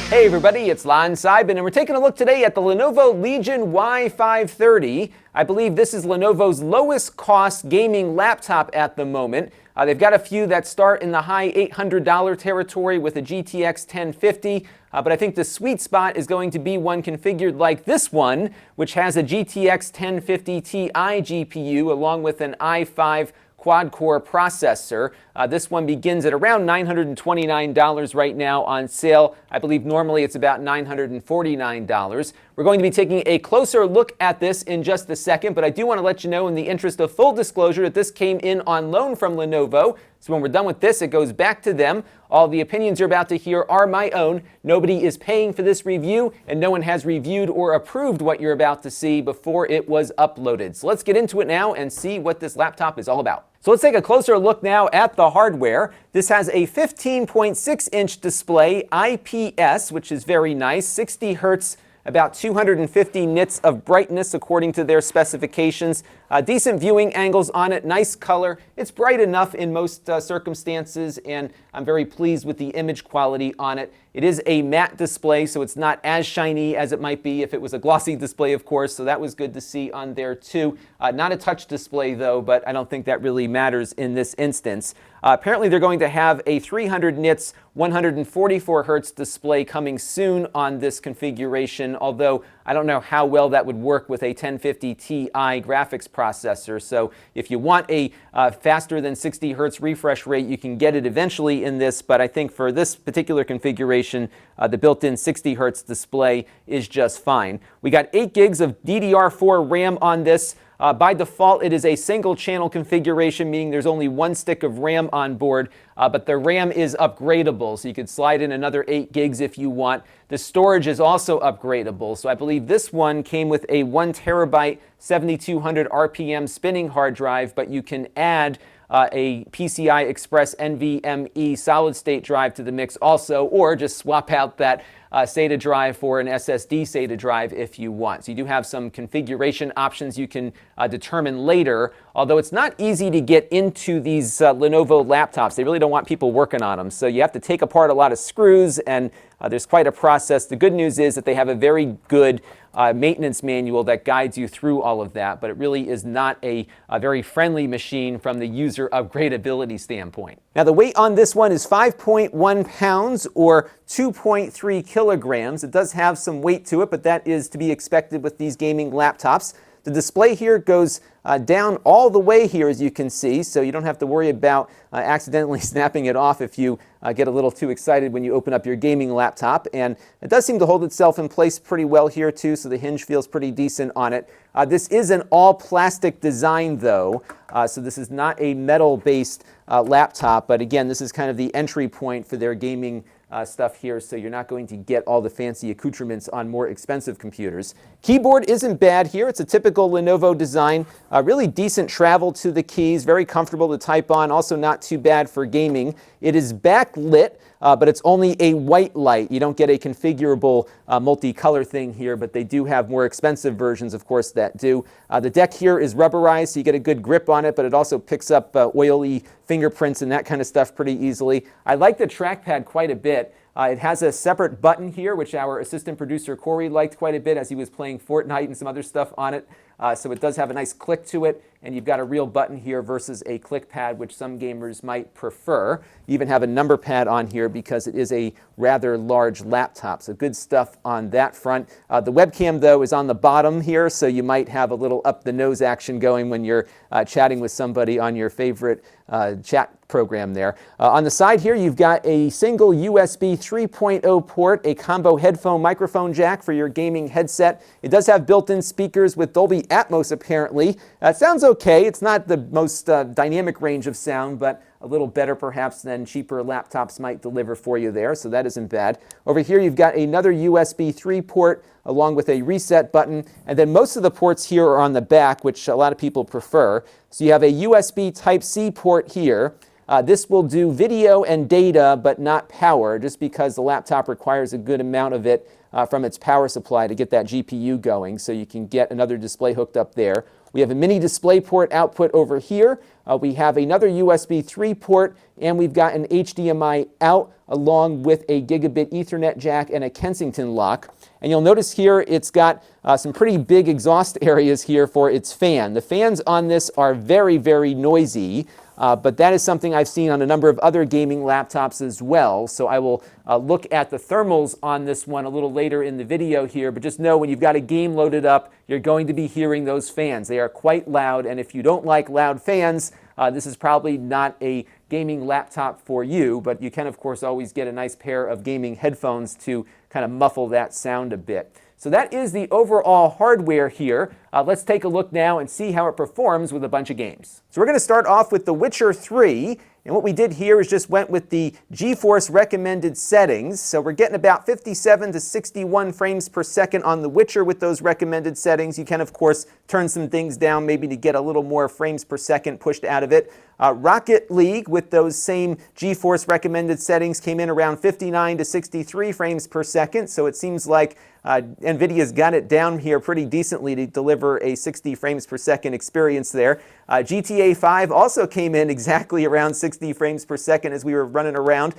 Hey everybody, it's Lon.TV, and we're taking a look today at the Lenovo Legion Y530. I believe this is Lenovo's lowest cost gaming laptop at the moment. They've got a few that start in the high $800 territory with a GTX 1050, but I think the sweet spot is going to be one configured like this one, which has a GTX 1050 Ti GPU along with an i5 quad-core processor. This one begins at around $929 right now on sale. I believe normally it's about $949. We're going to be taking a closer look at this in just a second, but I do want to let you know in the interest of full disclosure that this came in on loan from Lenovo. So when we're done with this, it goes back to them. All the opinions you're about to hear are my own. Nobody is paying for this review, and no one has reviewed or approved what you're about to see before it was uploaded. So let's get into it now and see what this laptop is all about. So let's take a closer look now at the hardware. This has a 15.6-inch display, IPS, which is very nice, 60 hertz, about 250 nits of brightness according to their specifications. Decent viewing angles on it, nice color. It's bright enough in most circumstances, and I'm very pleased with the image quality on it. It is a matte display, so it's not as shiny as it might be if it was a glossy display, of course, so that was good to see on there too. Not a touch display though, but I don't think that really matters in this instance. Apparently they're going to have a 300 nits, 144 hertz display coming soon on this configuration, although I don't know how well that would work with a 1050 Ti graphics processor. So if you want a faster than 60 hertz refresh rate, you can get it eventually in this, but I think for this particular configuration, the built-in 60 hertz display is just fine. We got 8 gigs of DDR4 RAM on this. By default, it is a single channel configuration, meaning there's only one stick of RAM on board, but the RAM is upgradable, so you could slide in another 8 gigs if you want. The storage is also upgradable, so I believe this one came with a 1 terabyte, 7200 RPM spinning hard drive, but you can add a PCI Express NVMe solid-state drive to the mix also, or just swap out that SATA drive for an SSD SATA drive if you want. So you do have some configuration options you can determine later, although it's not easy to get into these Lenovo laptops. They really don't want people working on them, so you have to take apart a lot of screws, and there's quite a process. The good news is that they have a very good maintenance manual that guides you through all of that, but it really is not a very friendly machine from the user upgradability standpoint. Now the weight on this one is 5.1 pounds or 2.3 kilograms. It does have some weight to it, but that is to be expected with these gaming laptops. The display here goes down all the way here, as you can see, so you don't have to worry about accidentally snapping it off if you get a little too excited when you open up your gaming laptop. And it does seem to hold itself in place pretty well here too, so the hinge feels pretty decent on it. This is an all-plastic design though, so this is not a metal-based laptop, but again, this is kind of the entry point for their gaming stuff here, so you're not going to get all the fancy accoutrements on more expensive computers. Keyboard isn't bad here. It's a typical Lenovo design. Really decent travel to the keys, very comfortable to type on, also not too bad for gaming. It is backlit, but it's only a white light. You don't get a configurable multicolor thing here, but they do have more expensive versions, of course, that do. The deck here is rubberized, so you get a good grip on it, but it also picks up oily fingerprints and that kind of stuff pretty easily. I like the trackpad quite a bit. It has a separate button here, which our assistant producer Corey liked quite a bit as he was playing Fortnite and some other stuff on it. So it does have a nice click to it, and you've got a real button here versus a click pad, which some gamers might prefer. You even have a number pad on here because it is a rather large laptop, so good stuff on that front. The webcam, though, is on the bottom here, so you might have a little up-the-nose action going when you're chatting with somebody on your favorite chat program there. On the side here, you've got a single USB 3.0 port, a combo headphone microphone jack for your gaming headset. It does have built-in speakers with Dolby Atmos, apparently. It sounds okay. It's not the most dynamic range of sound, but a little better perhaps than cheaper laptops might deliver for you there, so that isn't bad. Over here you've got another USB 3 port along with a reset button, and then most of the ports here are on the back, which a lot of people prefer. So you have a USB Type-C port here. This will do video and data, but not power, just because the laptop requires a good amount of it from its power supply to get that GPU going, so you can get another display hooked up there. We have a mini DisplayPort output over here. We have another USB 3 port, and we've got an HDMI out along with a gigabit Ethernet jack and a Kensington lock. And you'll notice here it's got some pretty big exhaust areas here for its fan. The fans on this are very, very noisy, but that is something I've seen on a number of other gaming laptops as well. So I will look at the thermals on this one a little later in the video here, but just know when you've got a game loaded up, you're going to be hearing those fans. They are quite loud, and if you don't like loud fans, this is probably not a gaming laptop for you, but you can, of course, always get a nice pair of gaming headphones to kind of muffle that sound a bit. So that is the overall hardware here. Let's take a look now and see how it performs with a bunch of games. So we're going to start off with The Witcher 3. And what we did here is just went with the GeForce recommended settings. So we're getting about 57 to 61 frames per second on The Witcher with those recommended settings. You can, of course, turn some things down maybe to get a little more frames per second pushed out of it. Rocket League with those same GeForce recommended settings came in around 59 to 63 frames per second. So it seems like NVIDIA's got it down here pretty decently to deliver a 60 frames per second experience there. GTA 5 also came in exactly around 60 frames per second as we were running around.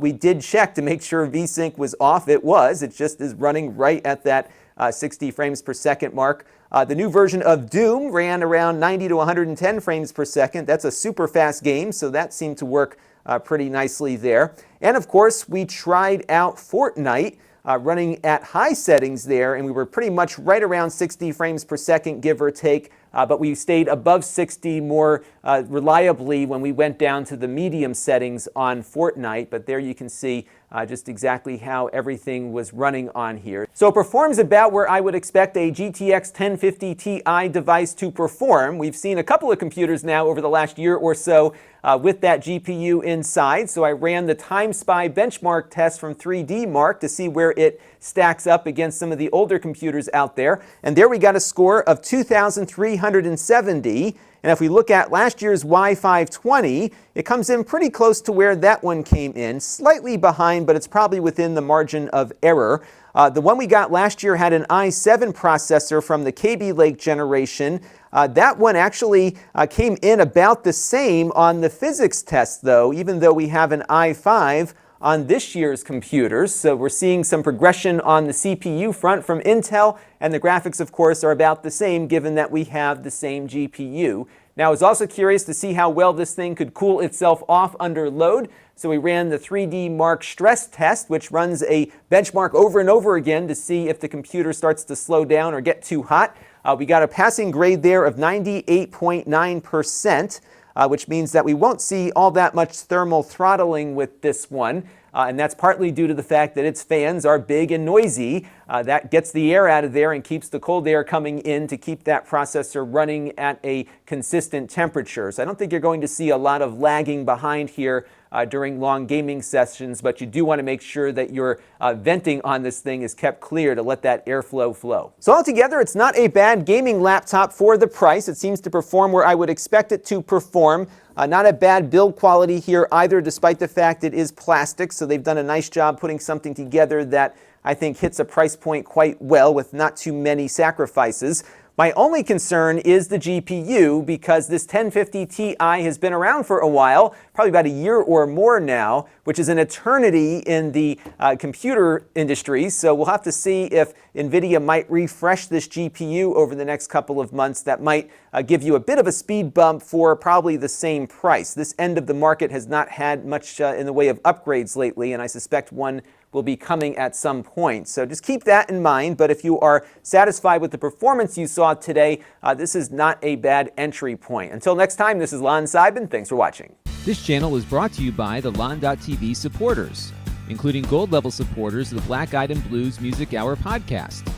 We did check to make sure VSync was off. It was. It just is running right at that 60 frames per second mark. The new version of Doom ran around 90 to 110 frames per second. That's a super fast game, so that seemed to work pretty nicely there. And of course, we tried out Fortnite running at high settings there, and we were pretty much right around 60 frames per second, give or take, but we stayed above 60 more reliably when we went down to the medium settings on Fortnite, but there you can see just exactly how everything was running on here. So it performs about where I would expect a GTX 1050 Ti device to perform. We've seen a couple of computers now over the last year or so with that GPU inside. So I ran the Timespy benchmark test from 3D Mark to see where it stacks up against some of the older computers out there. And there we got a score of 2,370. And if we look at last year's Y530, it comes in pretty close to where that one came in, slightly behind, but it's probably within the margin of error. The one we got last year had an i7 processor from the Kaby Lake generation. That one actually came in about the same on the physics test, though, even though we have an i5 on this year's computers. So we're seeing some progression on the CPU front from Intel, and the graphics, of course, are about the same given that we have the same GPU. Now, I was also curious to see how well this thing could cool itself off under load. So we ran the 3D Mark stress test, which runs a benchmark over and over again to see if the computer starts to slow down or get too hot. We got a passing grade there of 98.9%. Which means that we won't see all that much thermal throttling with this one. And that's partly due to the fact that its fans are big and noisy. That gets the air out of there and keeps the cold air coming in to keep that processor running at a consistent temperature. So I don't think you're going to see a lot of lagging behind here during long gaming sessions, but you do want to make sure that your venting on this thing is kept clear to let that airflow flow. So altogether, it's not a bad gaming laptop for the price. It seems to perform where I would expect it to perform. Not a bad build quality here either, despite the fact it is plastic, so they've done a nice job putting something together that I think hits a price point quite well with not too many sacrifices. My only concern is the GPU, because this 1050 Ti has been around for a while, probably about a year or more now, which is an eternity in the computer industry. So we'll have to see if NVIDIA might refresh this GPU over the next couple of months. That might give you a bit of a speed bump for probably the same price. This end of the market has not had much in the way of upgrades lately, and I suspect one will be coming at some point. So just keep that in mind, but if you are satisfied with the performance you saw today, this is not a bad entry point. Until next time, this is Lon.TV. Thanks for watching. This channel is brought to you by the Lon.TV supporters, including gold-level supporters of the Black Eyed and Blues Music Hour podcast: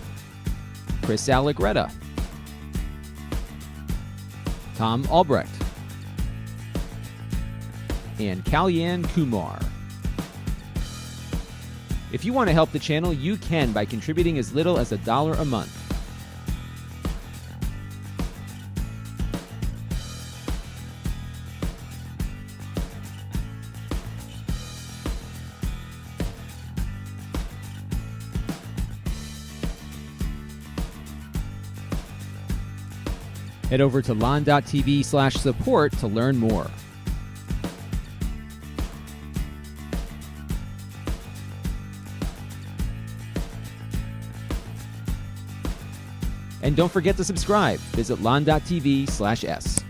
Chris Allegretta, Tom Albrecht, and Kalyan Kumar. If you want to help the channel, you can by contributing as little as $1 a month. Head over to Lon.TV/support to learn more. And don't forget to subscribe. Visit Lon.TV/s.